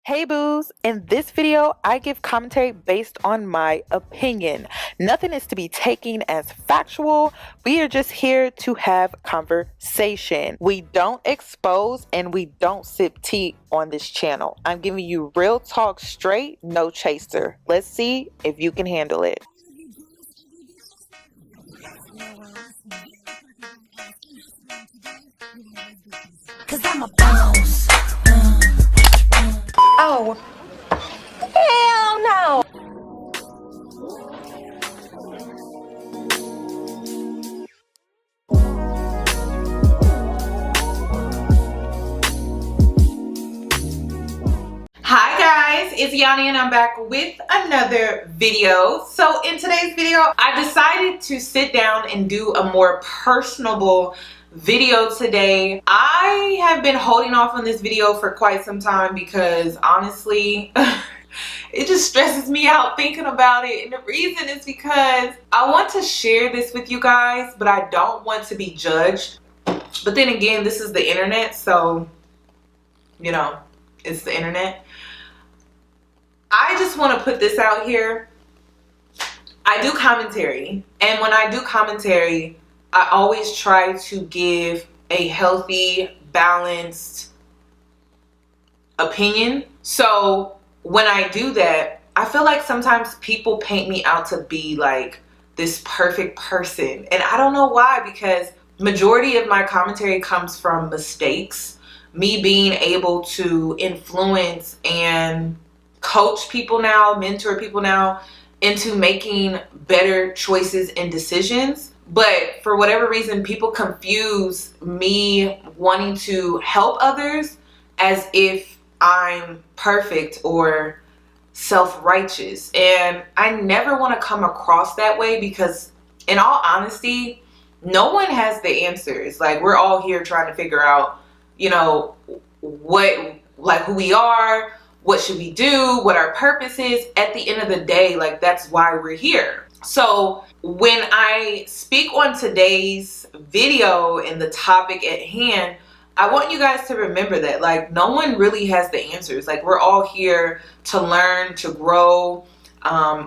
Hey boos, in this video, I give commentary based on my opinion. Nothing is to be taken as factual. We are just here to have conversation. We don't expose and we don't sip tea on this channel. I'm giving you real talk straight, no chaser. Let's see if you can handle it. Cause I'm a boss. Oh, hell no. Hi guys, it's Yanni and I'm back with another video. So in today's video, I decided to sit down and do a more personable video today. I have been holding off on this video for quite some time because honestly, it just stresses me out thinking about it. And the reason is because I want to share this with you guys, but I don't want to be judged. But then again, this is the internet, so you know, it's the internet. I just want to put this out here. I do commentary, and when I do commentary, I always try to give a healthy, balanced opinion. So when I do that, I feel like sometimes people paint me out to be like this perfect person, and I don't know why, because majority of my commentary comes from mistakes, me being able to influence and coach people now, mentor people now into making better choices and decisions. But for whatever reason, people confuse me wanting to help others as if I'm perfect or self-righteous. And I never want to come across that way because, in all honesty, no one has the answers. Like, we're all here trying to figure out, you know, who we are, what should we do, what our purpose is. At the end of the day, like, that's why we're here. So when I speak on today's video and the topic at hand, I want you guys to remember that, like, no one really has the answers. Like, we're all here to learn, to grow.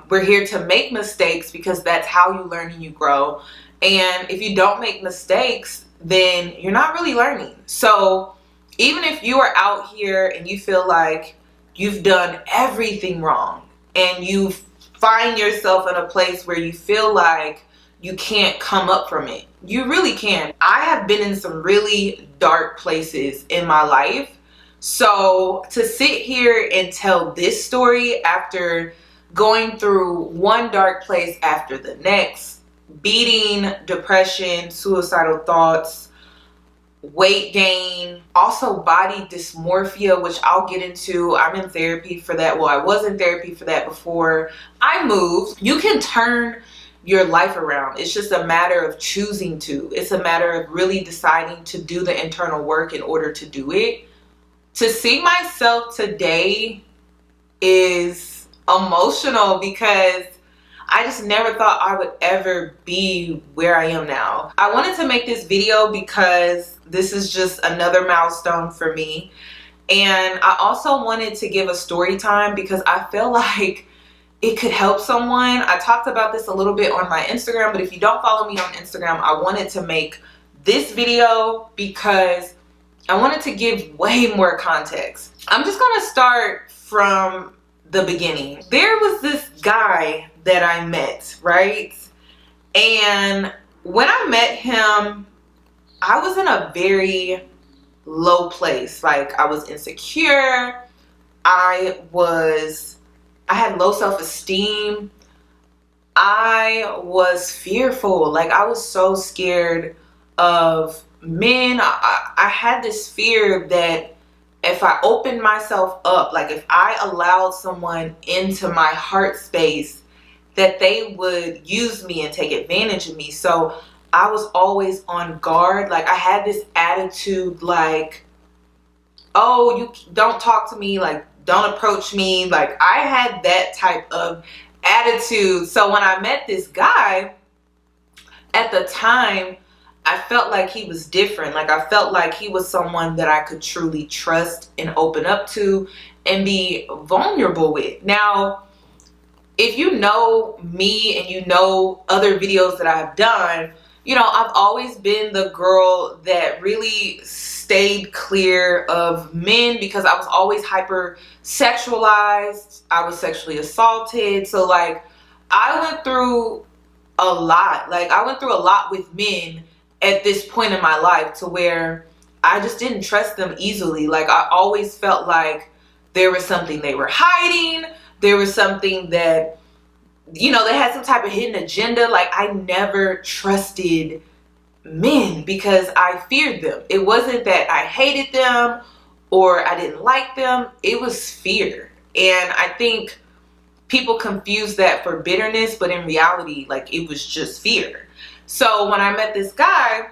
We're here to make mistakes because that's how you learn and you grow. And if you don't make mistakes, then you're not really learning. So even if you are out here and you feel like you've done everything wrong and you find yourself in a place where you feel like you can't come up from it, you really can. I have been in some really dark places in my life. So to sit here and tell this story after going through one dark place after the next, beating, depression, suicidal thoughts, weight gain, also body dysmorphia, which I'll get into. I'm in therapy for that. Well, I was in therapy for that before I moved. You can turn your life around. It's just a matter of choosing to. It's a matter of really deciding to do the internal work in order to do it. To see myself today is emotional because I just never thought I would ever be where I am now. I wanted to make this video because this is just another milestone for me. And I also wanted to give a story time because I feel like it could help someone. I talked about this a little bit on my Instagram, but if you don't follow me on Instagram, I wanted to make this video because I wanted to give way more context. I'm just gonna start from the beginning. There was this guy that I met, right? And when I met him, I was in a very low place. Like, I was insecure. I had low self-esteem. I was fearful. Like, I was so scared of men. I had this fear that if I opened myself up, like if I allowed someone into my heart space, that they would use me and take advantage of me. So I was always on guard. Like, I had this attitude like, oh, you don't talk to me, like, don't approach me. Like, I had that type of attitude. So when I met this guy, at the time, I felt like he was different. Like, I felt like he was someone that I could truly trust and open up to and be vulnerable with. Now, if you know me and you know other videos that I've done, you know, I've always been the girl that really stayed clear of men because I was always hyper sexualized. I was sexually assaulted. So like I went through a lot. Like I went through a lot with men at this point in my life to where I just didn't trust them easily. Like I always felt like there was something they were hiding. There was something that, you know, they had some type of hidden agenda. Like I never trusted men because I feared them. It wasn't that I hated them or I didn't like them. It was fear. And I think people confuse that for bitterness, but in reality, like it was just fear. So when I met this guy,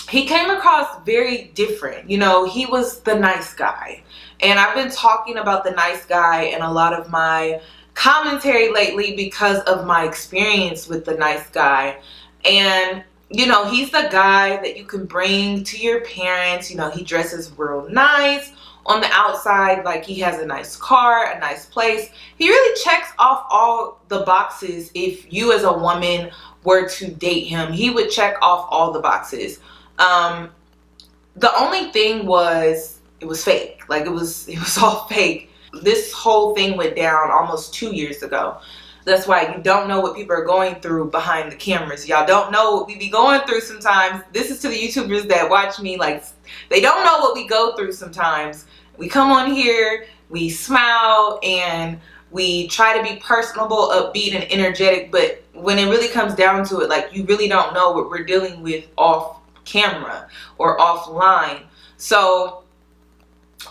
he came across very different. You know, he was the nice guy. And I've been talking about the nice guy in a lot of my commentary lately because of my experience with the nice guy. And, you know, he's the guy that you can bring to your parents. You know, he dresses real nice. On the outside, like he has a nice car, a nice place. He really checks off all the boxes. If you as a woman were to date him, he would check off all the boxes. The only thing was, it was fake. Like it was all fake. This whole thing went down almost 2 years ago. That's why you don't know what people are going through behind the cameras. Y'all don't know what we be going through sometimes. This is to the YouTubers that watch me. Like, they don't know what we go through sometimes. We come on here, we smile, and we try to be personable, upbeat, and energetic. But when it really comes down to it, like, you really don't know what we're dealing with off camera or offline. So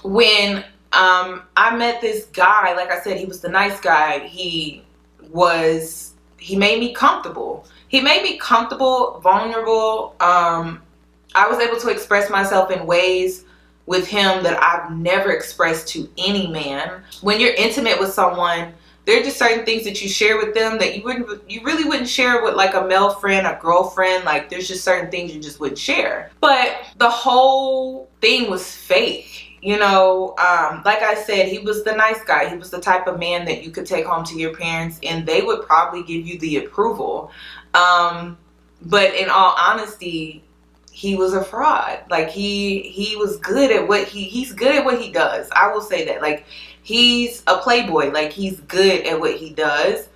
when I met this guy, like I said, he was the nice guy. He made me comfortable. He made me comfortable, vulnerable. I was able to express myself in ways with him that I've never expressed to any man. When you're intimate with someone, there are just certain things that you share with them that you really wouldn't share with like a male friend, a girlfriend. Like there's just certain things you just wouldn't share. But the whole thing was fake. You know, like I said, he was the nice guy. He was the type of man that you could take home to your parents and they would probably give you the approval. But in all honesty, he was a fraud. Like he was good at what he's good at what he does. I will say that. Like he's a playboy. Like he's good at what he does.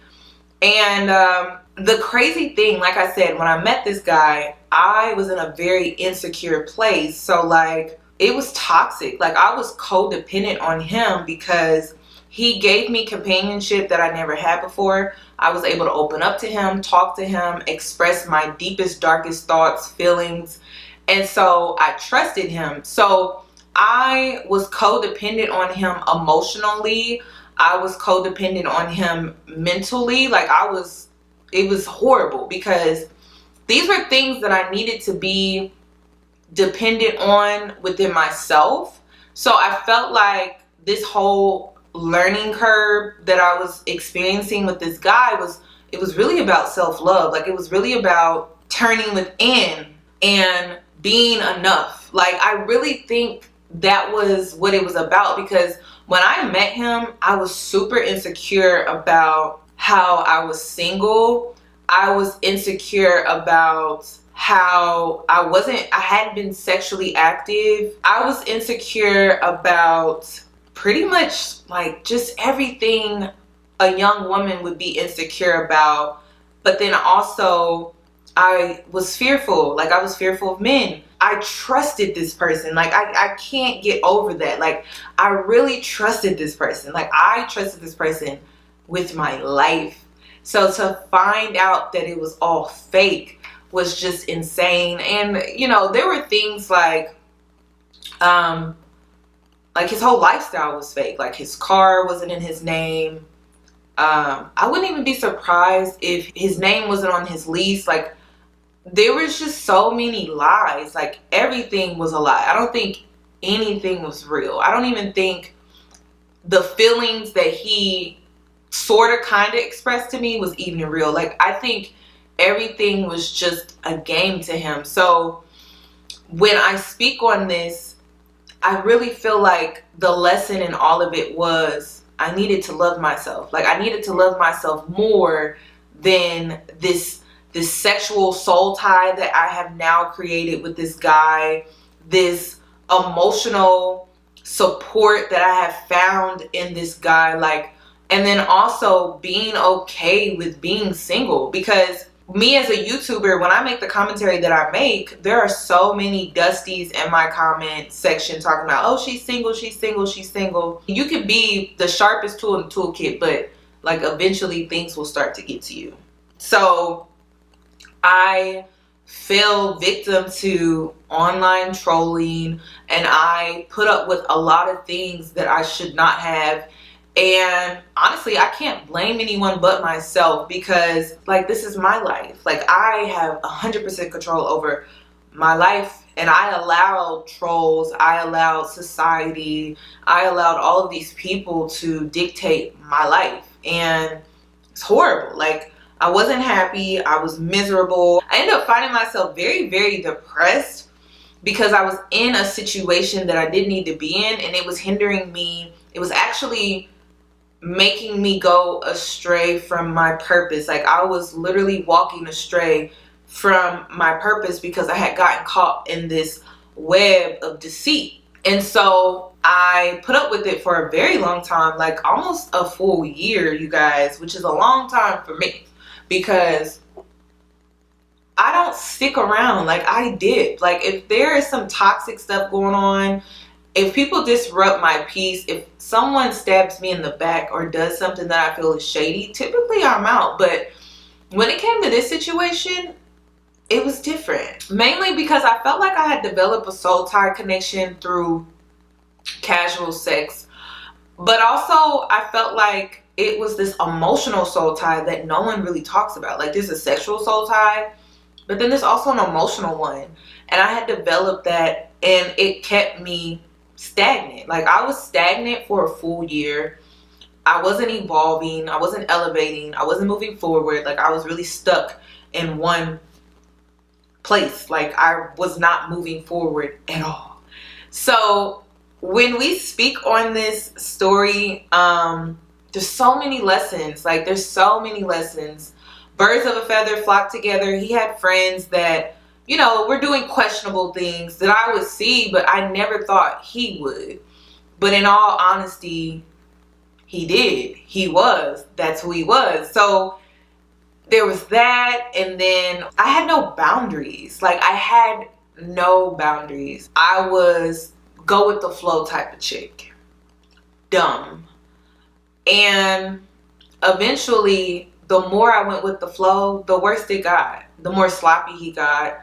And the crazy thing, like I said, when I met this guy, I was in a very insecure place. So like, it was toxic. Like I was codependent on him because he gave me companionship that I never had before. I was able to open up to him, talk to him, express my deepest, darkest thoughts, feelings. And so I trusted him. So I was codependent on him emotionally. I was codependent on him mentally. Like it was horrible because these were things that I needed to be dependent on within myself. So I felt like this whole learning curve that I was experiencing with this guy it was really about self-love. Like it was really about turning within and being enough. Like I really think that was what it was about, because when I met him, I was super insecure about how I was single. I was insecure about how I hadn't been sexually active. I was insecure about pretty much like just everything a young woman would be insecure about. But then also I was fearful. Like I was fearful of men. I trusted this person. Like I can't get over that. Like I really trusted this person. Like I trusted this person with my life. So to find out that it was all fake was just insane. And you know, there were things like his whole lifestyle was fake. Like his car wasn't in his name. I wouldn't even be surprised if his name wasn't on his lease. Like there was just so many lies. Like everything was a lie. I don't think anything was real. I don't even think the feelings that he sort of kind of expressed to me was even real. Like I think everything was just a game to him. So when I speak on this, I really feel like the lesson in all of it was I needed to love myself. Like, I needed to love myself more than this sexual soul tie that I have now created with this guy, this emotional support that I have found in this guy, like, and then also being okay with being single. Because me as a YouTuber, when I make the commentary that I make, there are so many Dusties in my comment section talking about, oh, she's single, she's single, she's single. You could be the sharpest tool in the toolkit, but like eventually things will start to get to you. So I fell victim to online trolling, and I put up with a lot of things that I should not have. And honestly, I can't blame anyone but myself, because like, this is my life. Like, I have 100% control over my life, and I allowed trolls, I allowed society, I allowed all of these people to dictate my life, and it's horrible. Like, I wasn't happy, I was miserable. I ended up finding myself very, very depressed because I was in a situation that I didn't need to be in, and it was hindering me. It was actually making me go astray from my purpose. Like, I was literally walking astray from my purpose because I had gotten caught in this web of deceit. And so I put up with it for a very long time, like almost a full year, you guys, which is a long time for me, because I don't stick around. Like, I did. Like, if there is some toxic stuff going on, if people disrupt my peace, if someone stabs me in the back or does something that I feel is shady, typically I'm out. But when it came to this situation, it was different. Mainly because I felt like I had developed a soul tie connection through casual sex. But also, I felt like it was this emotional soul tie that no one really talks about. Like, there's a sexual soul tie, but then there's also an emotional one. And I had developed that, and it kept me stagnant. Like, I was stagnant for a full year. I wasn't evolving, I wasn't elevating, I wasn't moving forward. Like, I was really stuck in one place. Like, I was not moving forward at all. So when we speak on this story, there's so many lessons. Like, there's so many lessons. Birds of a feather flock together. He had friends that, you know, we're doing questionable things that I would see, but I never thought he would. But in all honesty, he did. He was. That's who he was. So there was that. And then I had no boundaries. Like, I had no boundaries. I was go with the flow type of chick. Dumb. And eventually, the more I went with the flow, the worse it got. The more sloppy he got.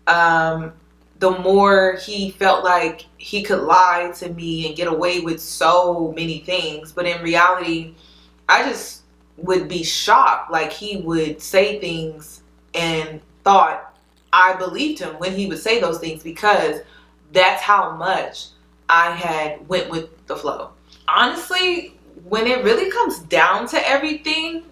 The more he felt like he could lie to me and get away with so many things. But in reality, I just would be shocked. Like, he would say things and thought I believed him when he would say those things, because that's how much I had went with the flow. Honestly, when it really comes down to everything,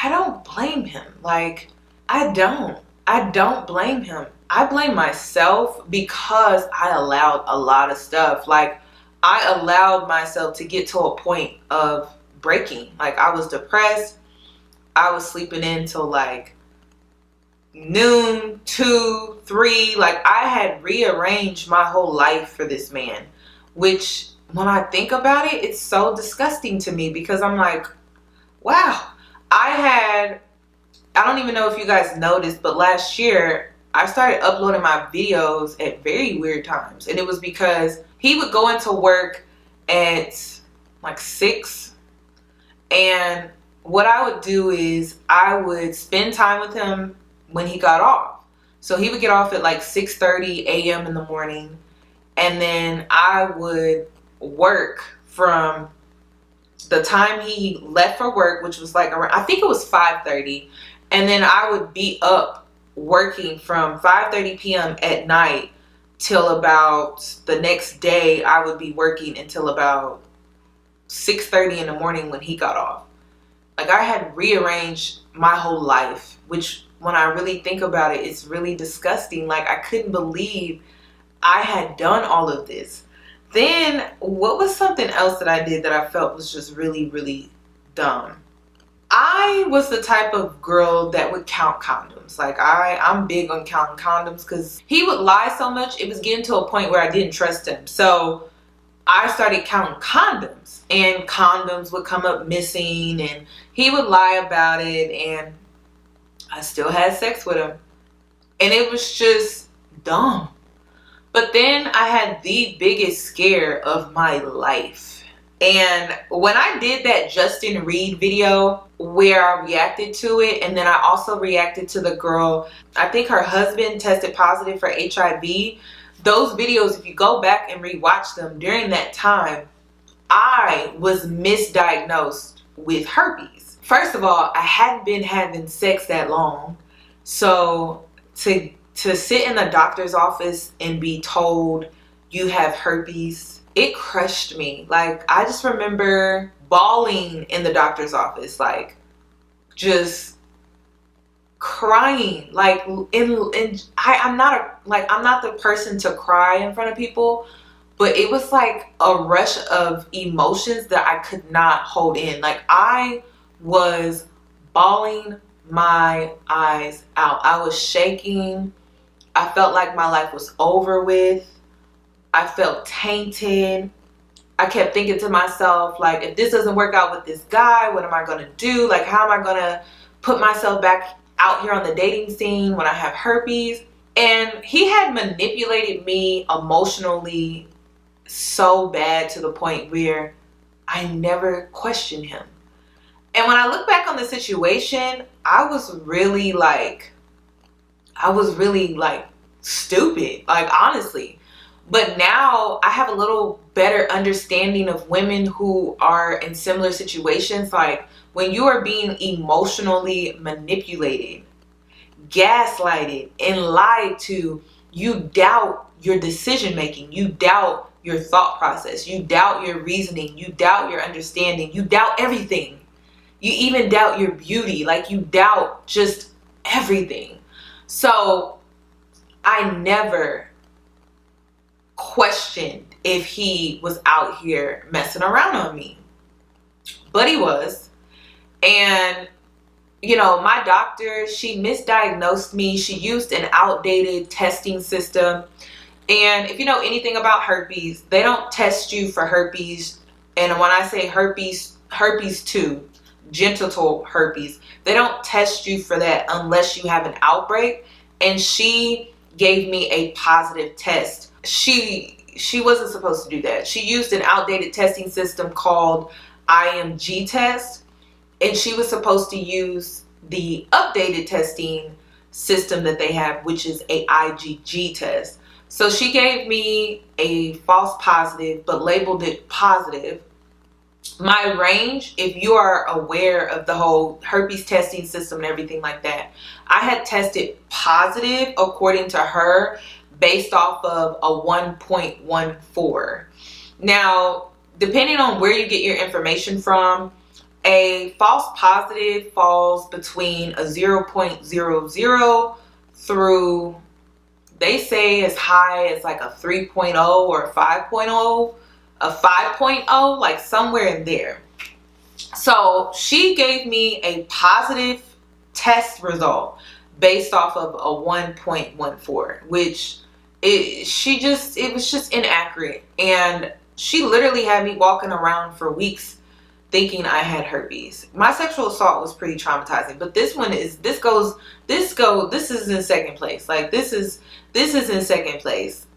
I don't blame him. Like, I don't blame him. I blame myself, because I allowed a lot of stuff. Like, I allowed myself to get to a point of breaking. Like, I was depressed. I was sleeping in till like noon, 2, 3. Like, I had rearranged my whole life for this man, which when I think about it, it's so disgusting to me, because I'm like, wow. I don't even know if you guys noticed, but last year I started uploading my videos at very weird times. And it was because he would go into work at like 6. And what I would do is I would spend time with him when he got off. So he would get off at like 6:30 a.m. in the morning. And then I would work from the time he left for work, which was like around, I think it was 5:30. And then I would be up working from 5:30 p.m. at night till about the next day. I would be working until about 6:30 in the morning when he got off. Like, I had rearranged my whole life, which when I really think about it, it's really disgusting. Like, I couldn't believe I had done all of this. Then what was something else that I did that I felt was just really, really dumb? I was the type of girl that would count condoms. Like I'm big on counting condoms because he would lie so much. It was getting to a point where I didn't trust him. So I started counting condoms, and condoms would come up missing, and he would lie about it, and I still had sex with him. And it was just dumb. But then I had the biggest scare of my life. And when I did that Justin Reed video where I reacted to it, and then I also reacted to the girl, I think her husband tested positive for HIV. Those videos, if you go back and rewatch them during that time, I was misdiagnosed with herpes. First of all, I hadn't been having sex that long. So to sit in the doctor's office and be told you have herpes, it crushed me. Like, I just remember bawling in the doctor's office, like just crying. Like, I'm not the person to cry in front of people, but it was like a rush of emotions that I could not hold in. Like, I was bawling my eyes out. I was shaking. I felt like my life was over with. I felt tainted. I kept thinking to myself, like, if this doesn't work out with this guy, what am I going to do? Like, how am I going to put myself back out here on the dating scene when I have herpes? And he had manipulated me emotionally so bad to the point where I never questioned him. And when I look back on the situation, I was really like stupid, like, honestly. But now I have a little better understanding of women who are in similar situations. Like, when you are being emotionally manipulated, gaslighted, and lied to, you doubt your decision making, you doubt your thought process, you doubt your reasoning, you doubt your understanding, you doubt everything. You even doubt your beauty, like, you doubt just everything. So I never questioned if he was out here messing around on me, but he was. And you know, my doctor, she misdiagnosed me. She used an outdated testing system. And if you know anything about herpes, they don't test you for herpes. And when I say herpes 2, genital herpes, they don't test you for that unless you have an outbreak. And she gave me a positive test. She wasn't supposed to do that. She used an outdated testing system called IMG test, and she was supposed to use the updated testing system that they have, which is a IgG test. So she gave me a false positive but labeled it positive. My range, if you are aware of the whole herpes testing system and everything like that, I had tested positive according to her based off of a 1.14. Now, depending on where you get your information from, a false positive falls between a 0.00 through, they say, as high as like a 3.0 or a 5.0, a 5.0, like somewhere in there. So she gave me a positive test result based off of a 1.14, which it was just inaccurate. And she literally had me walking around for weeks thinking I had herpes. My sexual assault was pretty traumatizing, but this is in second place. Like, this is in second place.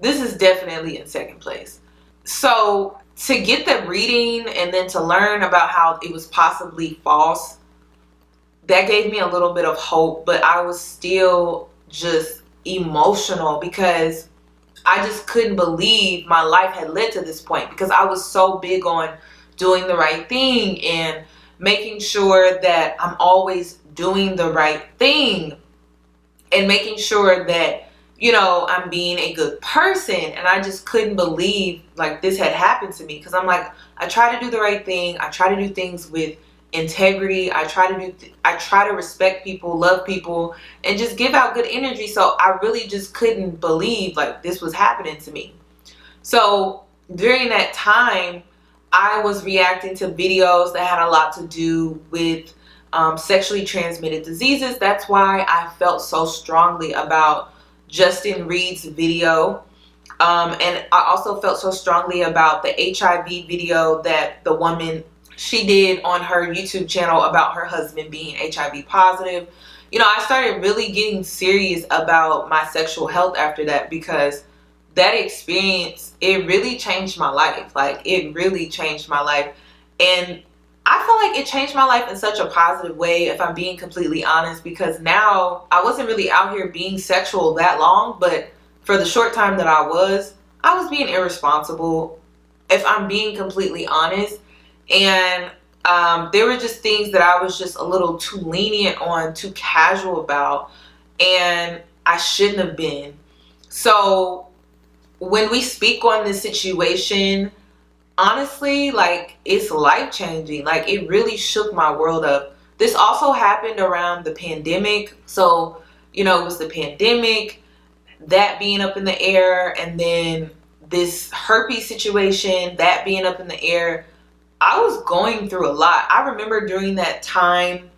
This is definitely in second place. So to get the reading and then to learn about how it was possibly false, that gave me a little bit of hope, but I was still just emotional because I just couldn't believe my life had led to this point, because I was so big on doing the right thing and making sure that I'm always doing the right thing and making sure that, you know, I'm being a good person. And I just couldn't believe like this had happened to me, because I'm like, I try to do the right thing. I try to do things with integrity. I try to respect people, love people, and just give out good energy. So I really just couldn't believe like this was happening to me. So during that time, I was reacting to videos that had a lot to do with sexually transmitted diseases. That's why I felt so strongly about Justin Reed's video. And I also felt so strongly about the HIV video that the woman, she did on her YouTube channel about her husband being HIV positive. You know, I started really getting serious about my sexual health after that, because that experience, it really changed my life. Like, it really changed my life. And I feel like it changed my life in such a positive way, if I'm being completely honest, because now I wasn't really out here being sexual that long, but for the short time that I was being irresponsible, if I'm being completely honest. And there were just things that I was just a little too lenient on, too casual about, and I shouldn't have been. So when we speak on this situation, honestly, like, it's life-changing. Like, it really shook my world up. This also happened around the pandemic. So, you know, it was the pandemic, that being up in the air, and then this herpes situation, that being up in the air. I was going through a lot. I remember during that time,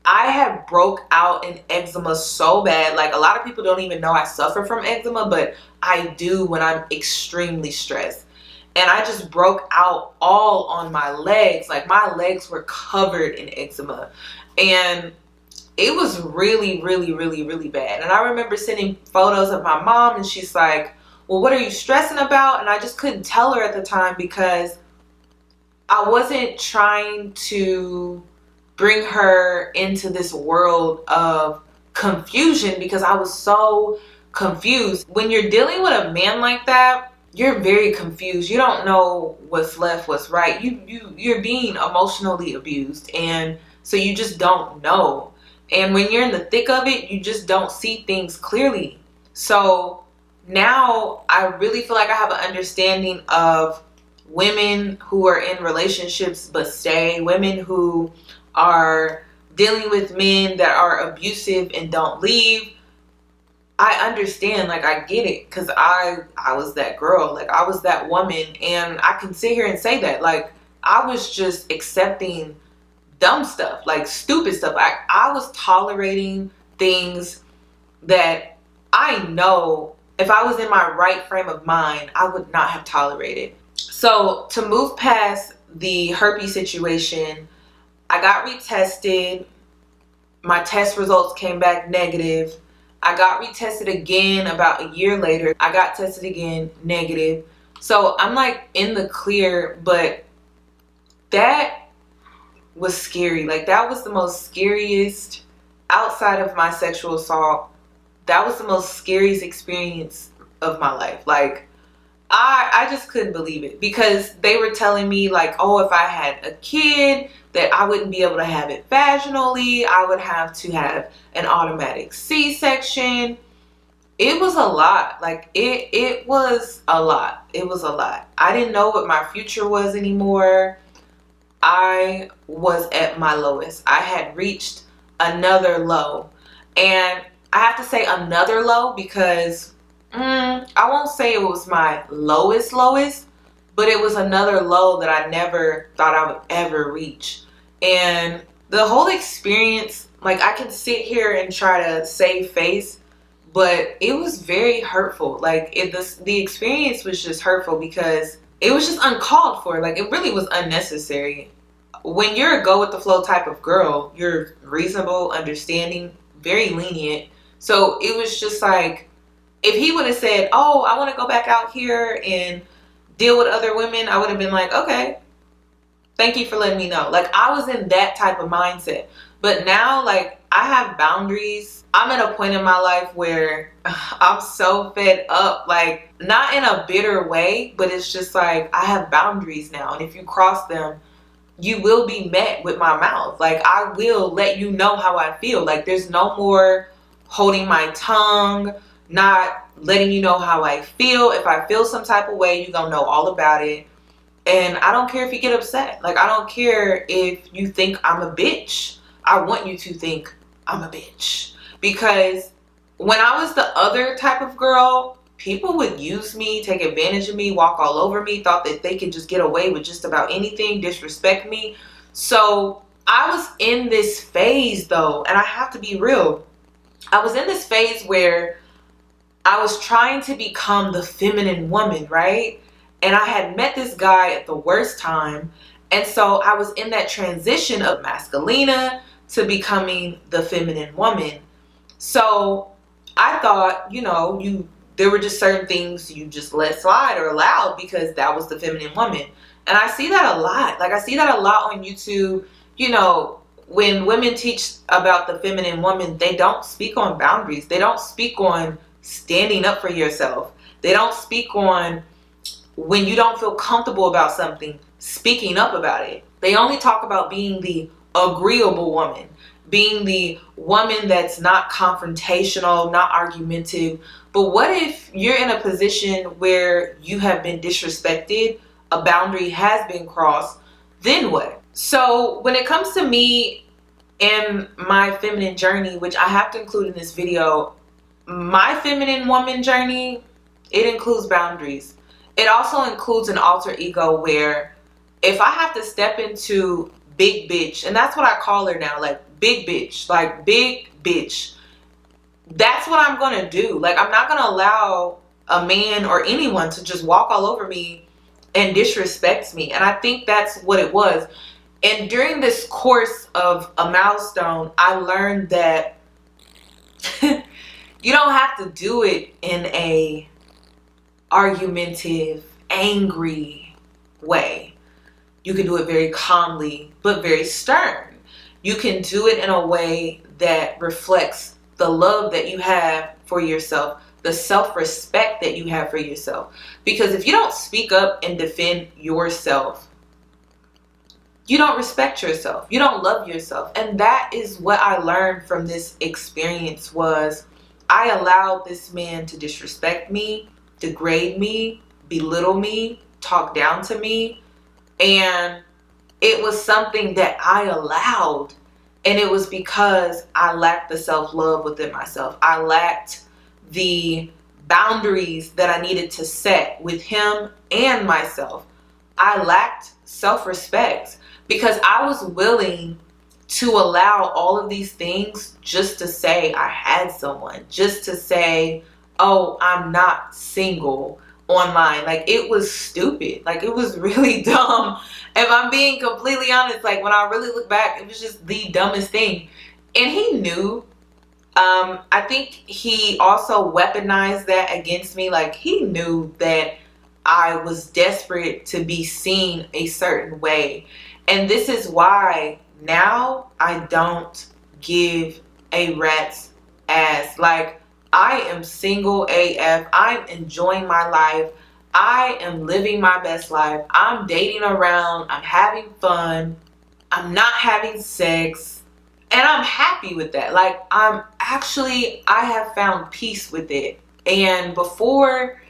I had broke out in eczema so bad. Like, a lot of people don't even know I suffer from eczema, but I do when I'm extremely stressed. And I just broke out all on my legs. Like, my legs were covered in eczema. And it was really, really, really, really bad. And I remember sending photos of my mom, and she's like, well, what are you stressing about? And I just couldn't tell her at the time, because I wasn't trying to bring her into this world of confusion, because I was so confused. When you're dealing with a man like that, you're very confused. You don't know what's left, what's right. You're being emotionally abused, and so you just don't know. And when you're in the thick of it, you just don't see things clearly. So now I really feel like I have an understanding of women who are in relationships but stay, women who are dealing with men that are abusive and don't leave. I understand, like, I get it, because I was that girl, like, I was that woman, and I can sit here and say that, like, I was just accepting dumb stuff, like stupid stuff. I was tolerating things that I know if I was in my right frame of mind, I would not have tolerated. So to move past the herpes situation, I got retested. My test results came back negative. I got retested again about a year later. I got tested again, negative. So I'm like in the clear, but that was scary. Like, that was the most scariest, outside of my sexual assault, that was the most scariest experience of my life. Like, I just couldn't believe it, because they were telling me, like, oh, if I had a kid, that I wouldn't be able to have it vaginally. I would have to have an automatic C-section. It was a lot. Like, it was a lot. It was a lot. I didn't know what my future was anymore. I was at my lowest. I had reached another low. And I have to say another low, because I won't say it was my lowest, but it was another low that I never thought I would ever reach. And the whole experience, like, I can sit here and try to save face, but it was very hurtful. Like, the experience was just hurtful, because it was just uncalled for. Like, it really was unnecessary. When you're a go with the flow type of girl, you're reasonable, understanding, very lenient. So it was just like, if he would have said, oh, I want to go back out here and deal with other women, I would have been like, okay, thank you for letting me know. Like, I was in that type of mindset. But now, like, I have boundaries. I'm at a point in my life where I'm so fed up, like, not in a bitter way, but it's just like, I have boundaries now. And if you cross them, you will be met with my mouth. Like, I will let you know how I feel. Like, there's no more holding my tongue, not letting you know how I feel. If I feel some type of way, you're gonna know all about it. And I don't care if you get upset. Like, I don't care if you think I'm a bitch. I want you to think I'm a bitch. Because when I was the other type of girl, people would use me, take advantage of me, walk all over me, thought that they could just get away with just about anything, disrespect me. So I was in this phase though, and I have to be real. I was in this phase where I was trying to become the feminine woman, right? And I had met this guy at the worst time. And so I was in that transition of masculina to becoming the feminine woman. So I thought, there were just certain things you just let slide or allowed because that was the feminine woman. And I see that a lot. Like I see that a lot on YouTube. When women teach about the feminine woman, they don't speak on boundaries. They don't speak on standing up for yourself. They don't speak on when you don't feel comfortable about something, speaking up about it. They only talk about being the agreeable woman, being the woman that's not confrontational, not argumentative. But what if you're in a position where you have been disrespected, a boundary has been crossed, then what? So when it comes to me and my feminine journey, which I have to include in this video, my feminine woman journey, it includes boundaries. It also includes an alter ego where if I have to step into big bitch, and that's what I call her now, like big bitch, that's what I'm gonna do. Like I'm not gonna allow a man or anyone to just walk all over me and disrespect me. And I think that's what it was. And during this course of a milestone, I learned that you don't have to do it in a argumentative, angry way. You can do it very calmly, but very stern. You can do it in a way that reflects the love that you have for yourself, the self-respect that you have for yourself. Because if you don't speak up and defend yourself, you don't respect yourself. You don't love yourself. And that is what I learned from this experience was I allowed this man to disrespect me, degrade me, belittle me, talk down to me. And it was something that I allowed. And it was because I lacked the self-love within myself. I lacked the boundaries that I needed to set with him and myself. I lacked self-respect because I was willing to allow all of these things just to say I had someone, just to say, oh, I'm not single online. Like it was stupid. Like it was really dumb. If I'm being completely honest, like when I really look back, it was just the dumbest thing. And he knew. I think he also weaponized that against me. Like he knew that I was desperate to be seen a certain way. And this is why now I don't give a rat's ass. Like I am single AF. I'm enjoying my life. I am living my best life. I'm dating around. I'm having fun. I'm not having sex. And I'm happy with that. Like I have found peace with it. And before,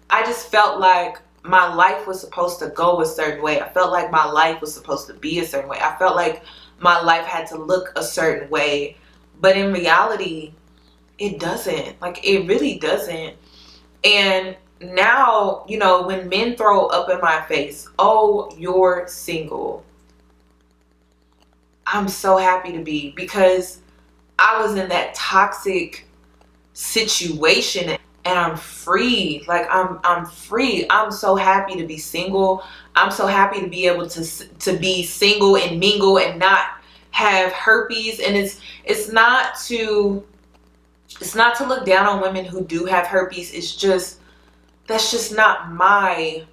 I just felt like my life was supposed to go a certain way. I felt like my life was supposed to be a certain way. I felt like my life had to look a certain way. But in reality, it doesn't. Like it really doesn't. And now, when men throw up in my face, oh, you're single, I'm so happy to be, because I was in that toxic situation and I'm free. Like I'm free. I'm so happy to be single. I'm so happy to be able to be single and mingle and not have herpes. And it's not to look down on women who do have herpes. It's just, that's not a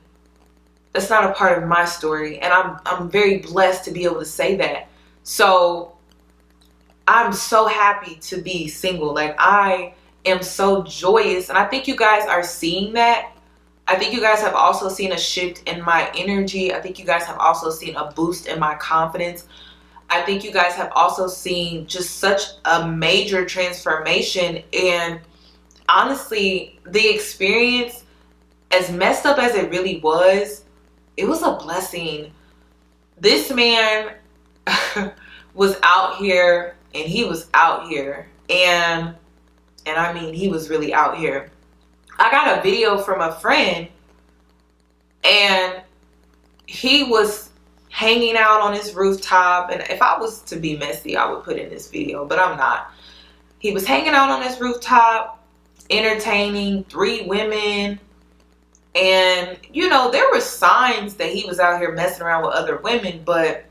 part of my story. And I'm very blessed to be able to say that. So I'm so happy to be single. Like I am so joyous. And I think you guys are seeing that. I think you guys have also seen a shift in my energy. I think you guys have also seen a boost in my confidence. I think you guys have also seen just such a major transformation. And honestly, the experience, as messed up as it really was, it was a blessing. This man was out here, and he was out here. And I mean, he was really out here. I got a video from a friend, and he was hanging out on his rooftop. And if I was to be messy, I would put in this video, but I'm not. He was hanging out on his rooftop, entertaining 3 women. And, you know, there were signs that he was out here messing around with other women, but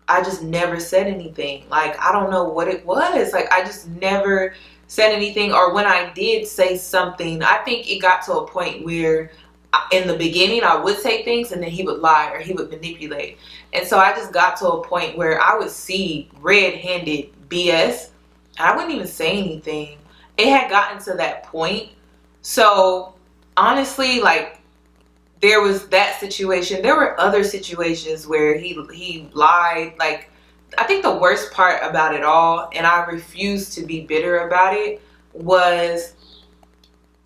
I just never said anything. Like, I don't know what it was. Like, I just never said anything. Or when I did say something, I think it got to a point where in the beginning I would say things and then he would lie or he would manipulate. And so I just got to a point where I would see red-handed BS. I wouldn't even say anything. It had gotten to that point. So honestly, like, there was that situation. There were other situations where he lied. Like, I think the worst part about it all, and I refuse to be bitter about it, was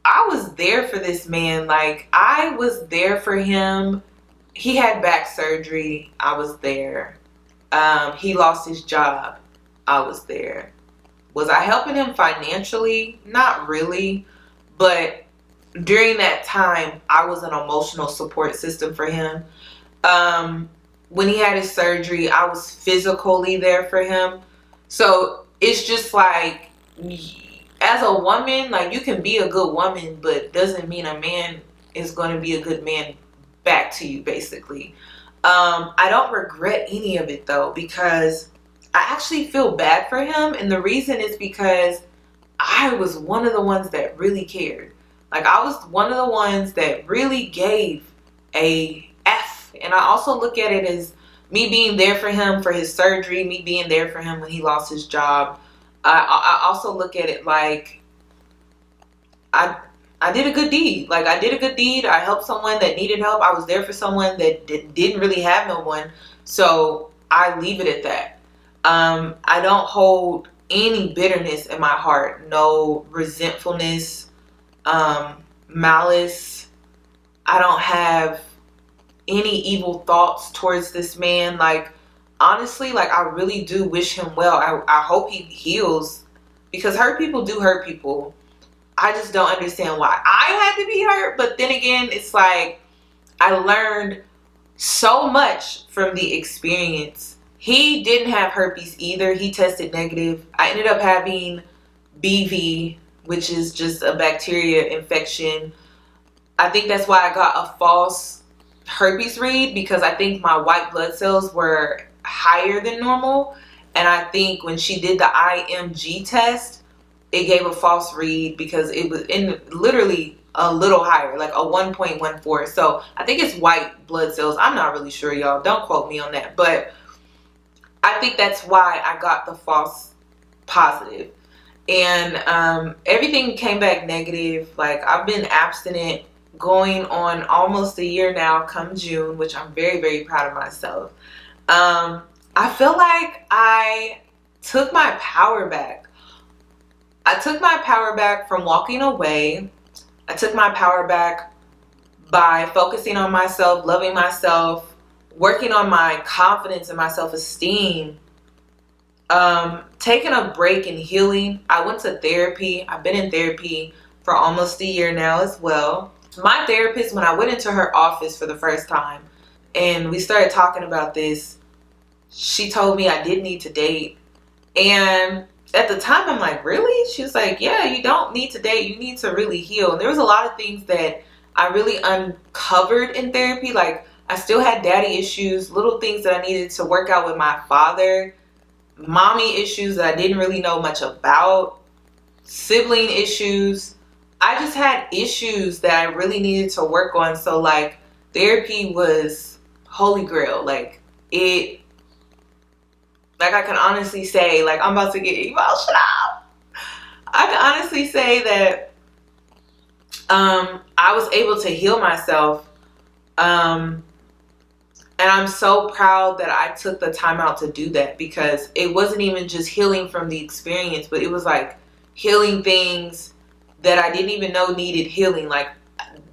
I was there for this man. Like, I was there for him. He had back surgery. I was there. He lost his job. I was there. Was I helping him financially? Not really. But during that time, I was an emotional support system for him. When he had his surgery, I was physically there for him. So it's just like, as a woman, like, you can be a good woman, but doesn't mean a man is going to be a good man back to you, basically. I don't regret any of it, though, because I actually feel bad for him. And the reason is because I was one of the ones that really cared. Like, I was one of the ones that really gave a F. And I also look at it as me being there for him for his surgery, me being there for him when he lost his job. I also look at it like I did a good deed. Like, I did a good deed. I helped someone that needed help. I was there for someone that didn't really have no one. So I leave it at that. I don't hold any bitterness in my heart. No resentfulness. Malice. I don't have any evil thoughts towards this man. Like, honestly, like, I really do wish him well. I hope he heals, because hurt people do hurt people. I just don't understand why I had to be hurt. But then again, it's like, I learned so much from the experience. He didn't have herpes either. He tested negative. I ended up having BV, which is just a bacteria infection. I think that's why I got a false herpes read, because I think my white blood cells were higher than normal. And I think when she did the IMG test, it gave a false read because it was in literally a little higher, like a 1.14. So I think it's white blood cells. I'm not really sure, y'all. Don't quote me on that. But I think that's why I got the false positive. And everything came back negative. Like, I've been abstinent going on almost a year now come June, which I'm very, very proud of myself. I feel like I took my power back. I took my power back from walking away. I took my power back by focusing on myself, loving myself, working on my confidence and my self-esteem. Taking a break and healing. I went to therapy. I've been in therapy for almost a year now as well. My therapist, when I went into her office for the first time and we started talking about this, she told me I did need to date. And at the time, I'm like, really? She was like, yeah, you don't need to date. You need to really heal. And there was a lot of things that I really uncovered in therapy. Like, I still had daddy issues, little things that I needed to work out with my father, mommy issues that I didn't really know much about, sibling issues. I just had issues that I really needed to work on. So, like, therapy was holy grail. Like, I can honestly say, like, I'm about to get emotional. I can honestly say that I was able to heal myself. And I'm so proud that I took the time out to do that, because it wasn't even just healing from the experience, but it was like healing things that I didn't even know needed healing. Like,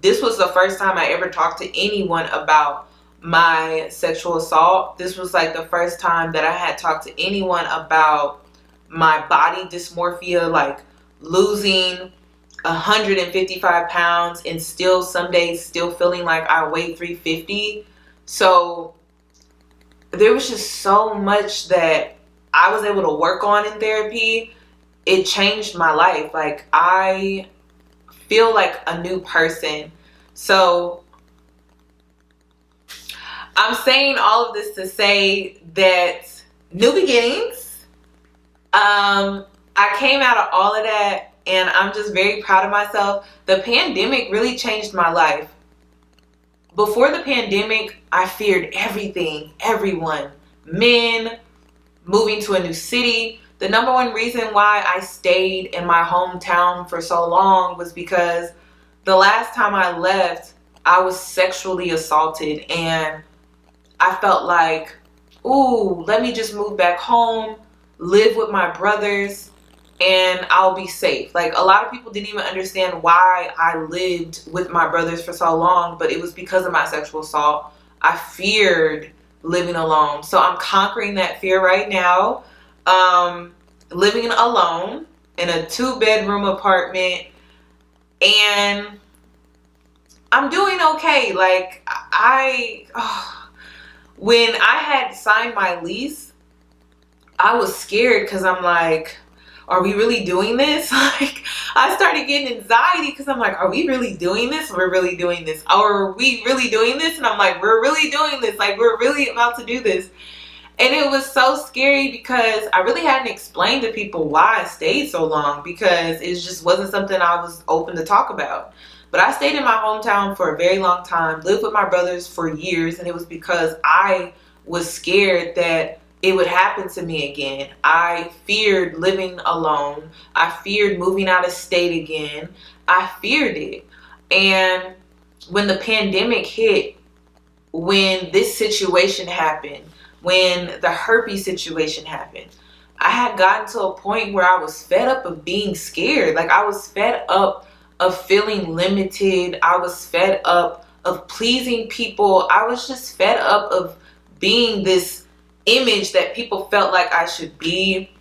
this was the first time I ever talked to anyone about my sexual assault. This was like the first time that I had talked to anyone about my body dysmorphia, like losing 155 pounds and still some days still feeling like I weigh 350. So there was just so much that I was able to work on in therapy. It changed my life. Like, I feel like a new person. So I'm saying all of this to say that new beginnings. I came out of all of that and I'm just very proud of myself. The pandemic really changed my life. Before the pandemic, I feared everything, everyone, men, moving to a new city. The number one reason why I stayed in my hometown for so long was because the last time I left, I was sexually assaulted and I felt like, ooh, let me just move back home, live with my brothers, and I'll be safe. Like, a lot of people didn't even understand why I lived with my brothers for so long, but it was because of my sexual assault. I feared living alone. So I'm conquering that fear right now. Living alone in a 2-bedroom apartment, and I'm doing okay. Like, when I had signed my lease, I was scared because I'm like, are we really doing this? Like, I started getting anxiety because I'm like, are we really doing this? We're really doing this. Or are we really doing this? And I'm like, we're really doing this. Like, we're really about to do this. And it was so scary because I really hadn't explained to people why I stayed so long, because it just wasn't something I was open to talk about. But I stayed in my hometown for a very long time, lived with my brothers for years, and it was because I was scared that it would happen to me again. I feared living alone. I feared moving out of state again. I feared it. And when the pandemic hit, when this situation happened, when the herpes situation happened, I had gotten to a point where I was fed up of being scared. Like, I was fed up of feeling limited. I was fed up of pleasing people. I was just fed up of being this image that people felt like I should be.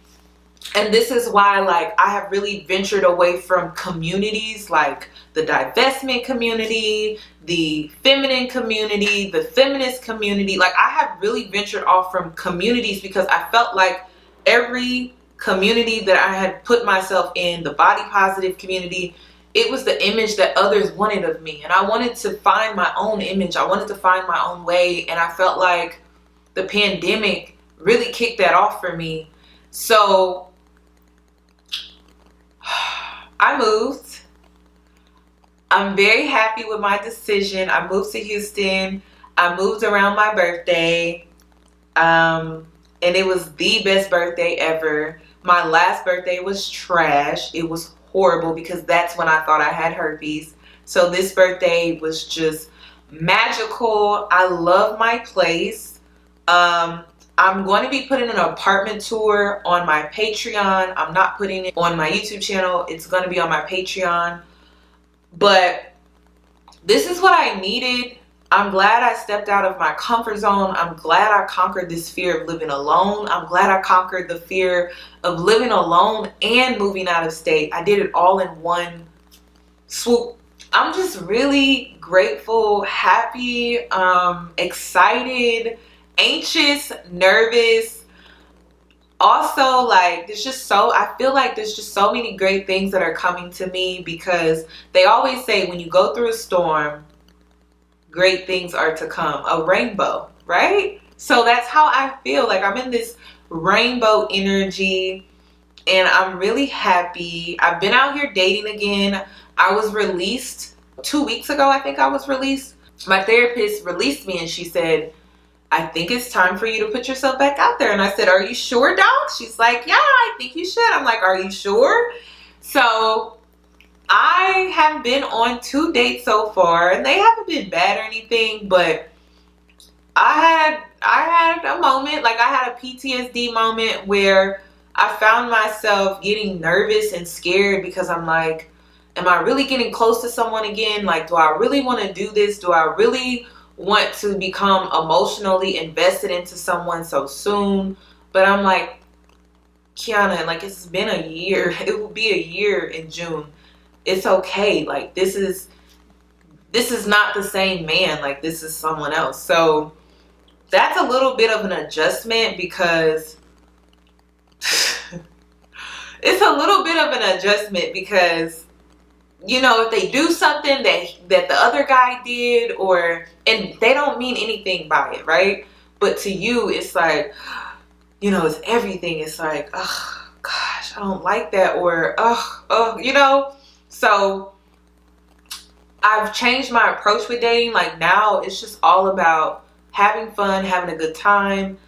And this is why, like, I have really ventured away from communities like the divestment community, the feminine community, the feminist community. Like, I have really ventured off from communities because I felt like every community that I had put myself in, the body positive community, it was the image that others wanted of me. And I wanted to find my own image. I wanted to find my own way. And I felt like the pandemic really kicked that off for me. So I moved. I'm very happy with my decision. I moved to Houston. I moved around my birthday. And it was the best birthday ever. My last birthday was trash. It was horrible because that's when I thought I had herpes. So this birthday was just magical. I love my place. I'm going to be putting an apartment tour on my Patreon. I'm not putting it on my YouTube channel. It's going to be on my Patreon. But this is what I needed. I'm glad I stepped out of my comfort zone. I'm glad I conquered this fear of living alone. I'm glad I conquered the fear of living alone and moving out of state. I did it all in one swoop. I'm just really grateful, happy, excited, anxious, nervous. Also, like, I feel like there's just so many great things that are coming to me, because they always say when you go through a storm, great things are to come. A rainbow, right? So that's how I feel. Like, I'm in this rainbow energy and I'm really happy. I've been out here dating again. I was released 2 weeks ago. I think I was released. My therapist released me and she said, I think it's time for you to put yourself back out there. And I said, are you sure, doc? She's like, yeah, I think you should. I'm like, are you sure? So I have been on 2 dates so far, and they haven't been bad or anything, but I had a moment, like I had a PTSD moment where I found myself getting nervous and scared because I'm like, am I really getting close to someone again? Like, do I really want to do this? Do I really want to become emotionally invested into someone so soon? But I'm like, Kiana, like, it's been a year. It will be a year in June. it's okay. Like, this is not the same man. Like, this is someone else. So that's a little bit of an adjustment, because it's a little bit of an adjustment because, you know, if they do something that the other guy did, and they don't mean anything by it, right? But to you, it's like, you know, it's everything. It's like, oh gosh, I don't like that, or you know. So I've changed my approach with dating. Like, now it's just all about having fun, having a good time,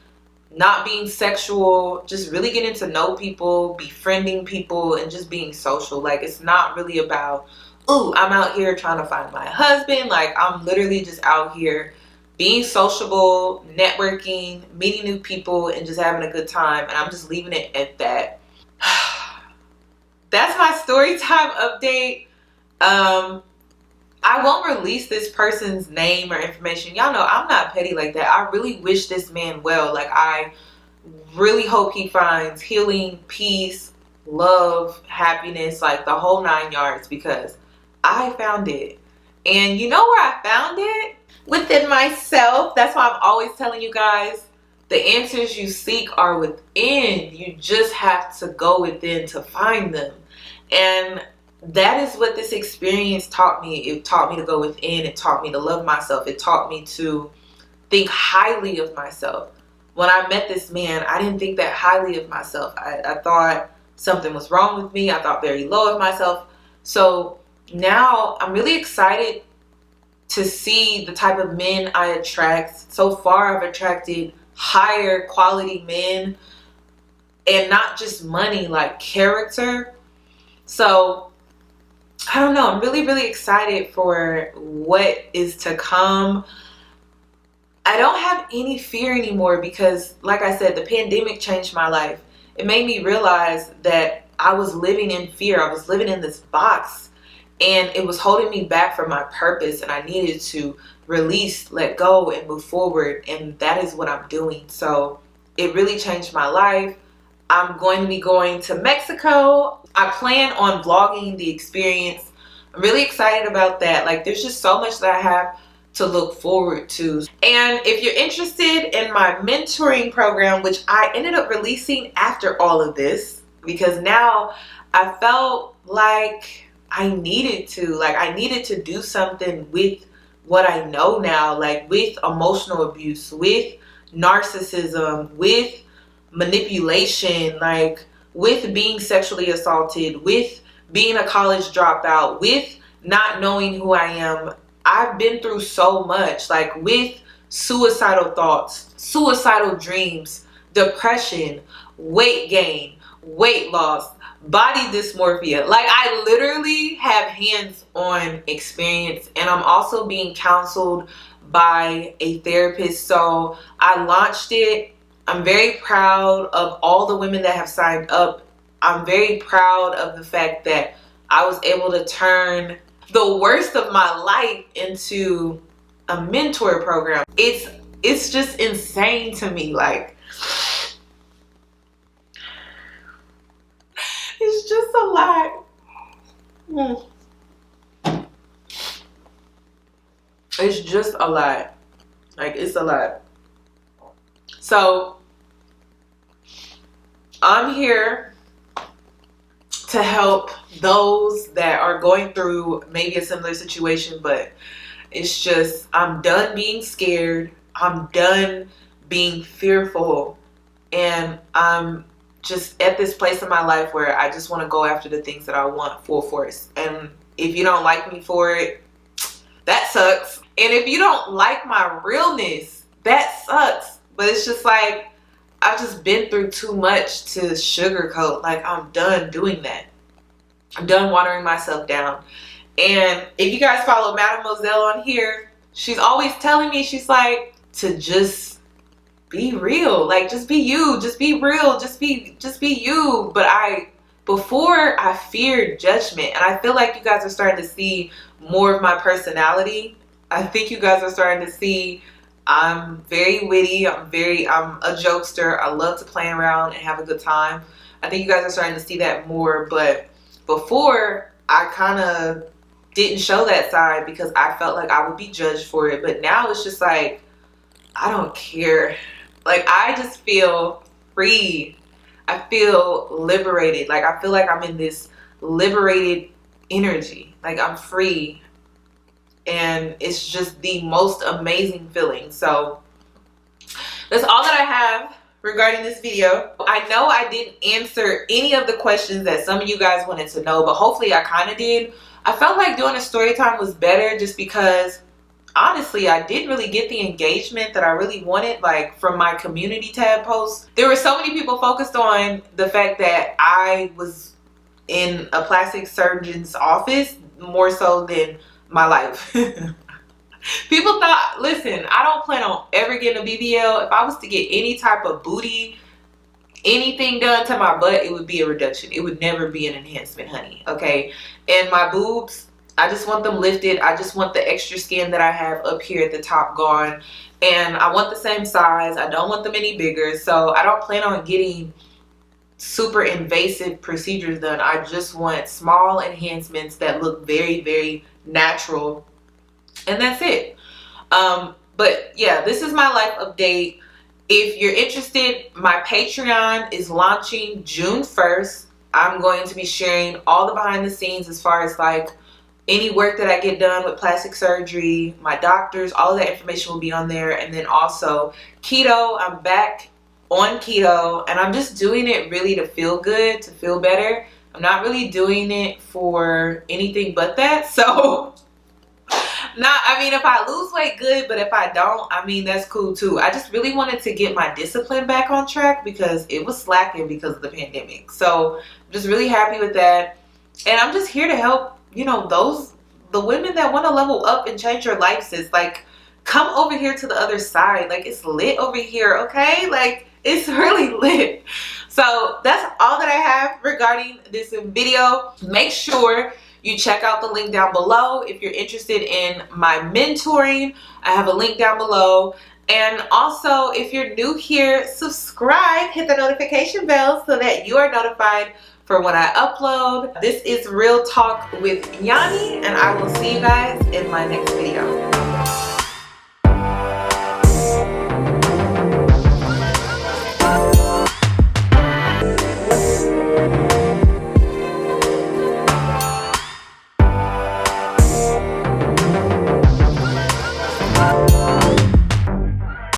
not being sexual, just really getting to know people, befriending people, and just being social. Like, it's not really about, ooh, I'm out here trying to find my husband. Like, I'm literally just out here being sociable, networking, meeting new people, and just having a good time. And I'm just leaving it at that. That's my story time update. I won't release this person's name or information. Y'all know I'm not petty like that. I really wish this man well. Like, I really hope he finds healing, peace, love, happiness, like the whole 9 yards, because I found it. And you know where I found it? Within myself. That's why I'm always telling you guys, the answers you seek are within. You just have to go within to find them. And that is what this experience taught me. It taught me to go within. It taught me to love myself. It taught me to think highly of myself. When I met this man, I didn't think that highly of myself. I thought something was wrong with me. I thought very low of myself. So now I'm really excited to see the type of men I attract. So far, I've attracted higher quality men, and not just money, like character. So I don't know. I'm really, really excited for what is to come. I don't have any fear anymore because, like I said, the pandemic changed my life. It made me realize that I was living in fear. I was living in this box, and it was holding me back from my purpose, and I needed to release, let go, and move forward, and that is what I'm doing. So it really changed my life. I'm going to be going to Mexico. I plan on vlogging the experience. I'm really excited about that. Like, there's just so much that I have to look forward to. And if you're interested in my mentoring program, which I ended up releasing after all of this, because now I felt like I needed to do something with what I know now, like with emotional abuse, with narcissism, with manipulation, like with being sexually assaulted, with being a college dropout, with not knowing who I am. I've been through so much, like with suicidal thoughts, suicidal dreams, depression, weight gain, weight loss, body dysmorphia. Like, I literally have hands-on experience, and I'm also being counseled by a therapist. So I launched it. I'm very proud of all the women that have signed up. I'm very proud of the fact that I was able to turn the worst of my life into a mentor program. It's just insane to me. Like, it's just a lot. It's just a lot. Like, it's a lot. So I'm here to help those that are going through maybe a similar situation, but it's just, I'm done being scared. I'm done being fearful. And I'm just at this place in my life where I just want to go after the things that I want full force. And if you don't like me for it, that sucks. And if you don't like my realness, that sucks. But it's just like, I've just been through too much to sugarcoat. Like, I'm done doing that. I'm done watering myself down. And if you guys follow Mademoiselle on here, she's always telling me, she's like, to just be real. Like, just be you. Just be real. Just be you. But before I feared judgment. And I feel like you guys are starting to see more of my personality. I think you guys are starting to see I'm very witty. I'm a jokester. I love to play around and have a good time. I think you guys are starting to see that more. But before, I kind of didn't show that side because I felt like I would be judged for it. But now it's just like, I don't care. Like, I just feel free. I feel liberated. Like, I feel like I'm in this liberated energy. Like, I'm free. And it's just the most amazing feeling. So that's all that I have regarding this video. I know I didn't answer any of the questions that some of you guys wanted to know, but hopefully I kind of did. I felt like doing a story time was better just because honestly I didn't really get the engagement that I really wanted, like from my community tab posts. There were so many people focused on the fact that I was in a plastic surgeon's office more so than my life. People thought, listen, I don't plan on ever getting a BBL. If I was to get any type of booty, anything done to my butt, it would be a reduction. It would never be an enhancement, honey. Okay. And my boobs, I just want them lifted. I just want the extra skin that I have up here at the top gone. And I want the same size. I don't want them any bigger. So I don't plan on getting super invasive procedures done. I just want small enhancements that look very, very natural. And that's it. But yeah, this is my life update. If you're interested, my Patreon is launching June 1st. I'm going to be sharing all the behind the scenes as far as like any work that I get done with plastic surgery, my doctors, all of that information will be on there. And then also keto, I'm back on keto and I'm just doing it really to feel good, to feel better. I'm not really doing it for anything but that. So I mean, if I lose weight, good, but if I don't, I mean, that's cool too. I just really wanted to get my discipline back on track because it was slacking because of the pandemic. So I'm just really happy with that. And I'm just here to help, you know, the women that want to level up and change your life, sis. Like, come over here to the other side. Like, it's lit over here, okay? Like, it's really lit. So that's all that I have regarding this video. Make sure you check out the link down below if you're interested in my mentoring. I have a link down below. And also, if you're new here, subscribe, hit the notification bell so that you are notified for when I upload. This is Real Talk with Yanni, and I will see you guys in my next video.